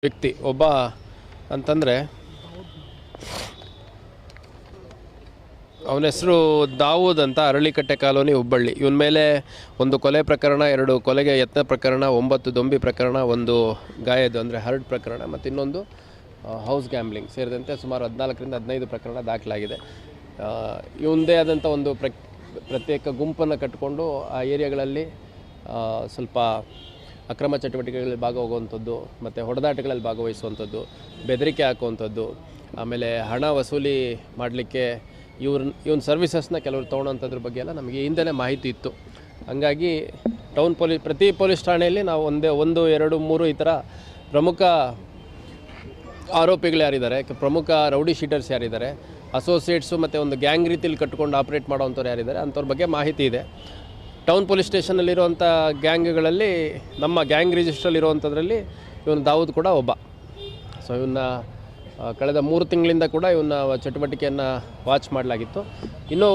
ವ್ಯಕ್ತಿ ಒಬ್ಬ ಅಂತಂದರೆ ಅವನ ಹೆಸರು ದಾವೂದ್ ಅಂತ, ಅರಳಿಕಟ್ಟೆ ಕಾಲೋನಿ, ಹುಬ್ಬಳ್ಳಿ. ಇವನ ಮೇಲೆ ಒಂದು ಕೊಲೆ ಪ್ರಕರಣ, 2 ಕೊಲೆಗೆ ಯತ್ನ ಪ್ರಕರಣ, 9 ದೊಂಬಿ ಪ್ರಕರಣ, 1 ಗಾಯದ ಅಂದರೆ ಹರ್ಟ್ ಪ್ರಕರಣ ಮತ್ತು ಇನ್ನೊಂದು ಹೌಸ್ ಗ್ಯಾಮ್ಲಿಂಗ್ ಸೇರಿದಂತೆ ಸುಮಾರು 14ರಿಂದ 15 ಪ್ರಕರಣ ದಾಖಲಾಗಿದೆ. ಇವನದೇ ಆದಂಥ ಒಂದು ಪ್ರತ್ಯೇಕ ಗುಂಪನ್ನು ಕಟ್ಟಿಕೊಂಡು ಆ ಏರಿಯಾಗಳಲ್ಲಿ ಸ್ವಲ್ಪ ಅಕ್ರಮ ಚಟುವಟಿಕೆಗಳಲ್ಲಿ ಭಾಗವಗುವಂಥದ್ದು ಮತ್ತು ಹೊಡೆದಾಟಗಳಲ್ಲಿ ಭಾಗವಹಿಸುವಂಥದ್ದು, ಬೆದರಿಕೆ ಹಾಕುವಂಥದ್ದು, ಆಮೇಲೆ ಹಣ ವಸೂಲಿ ಮಾಡಲಿಕ್ಕೆ ಇವನ ಸರ್ವಿಸಸ್ನ ಕೆಲವರು ತೊಗೊಳೋಂಥದ್ರ ಬಗ್ಗೆ ಎಲ್ಲ ನಮಗೆ ಹಿಂದೆನೇ ಮಾಹಿತಿ ಇತ್ತು. ಹಂಗಾಗಿ ಪ್ರತಿ ಪೊಲೀಸ್ ಠಾಣೆಯಲ್ಲಿ ನಾವು 1, 2, 3 ಈ ಥರ ಪ್ರಮುಖ ಆರೋಪಿಗಳು ಯಾರಿದ್ದಾರೆ, ಪ್ರಮುಖ ರೌಡಿ ಶೀಟರ್ಸ್ ಯಾರಿದ್ದಾರೆ, ಅಸೋಸಿಯೇಟ್ಸು ಮತ್ತು ಒಂದು ಗ್ಯಾಂಗ್ ರೀತಿಯಲ್ಲಿ ಕಟ್ಕೊಂಡು ಆಪ್ರೇಟ್ ಮಾಡೋವಂಥವ್ರು ಯಾರಿದ್ದಾರೆ ಅಂಥವ್ರ ಬಗ್ಗೆ ಮಾಹಿತಿ ಇದೆ. ಟೌನ್ ಪೊಲೀಸ್ ಸ್ಟೇಷನಲ್ಲಿರುವಂಥ ಗ್ಯಾಂಗ್ಗಳಲ್ಲಿ ನಮ್ಮ ಗ್ಯಾಂಗ್ ರಿಜಿಸ್ಟ್ರಲ್ಲಿರುವಂಥದ್ರಲ್ಲಿ ಇವನು ದಾವೂದ್ ಕೂಡ ಒಬ್ಬ. ಸೊ ಇವನ್ನ ಕಳೆದ 3 ತಿಂಗಳಿಂದ ಕೂಡ ಇವನ್ನ ಚಟುವಟಿಕೆಯನ್ನು ವಾಚ್ ಮಾಡಲಾಗಿತ್ತು. ಇನ್ನೂ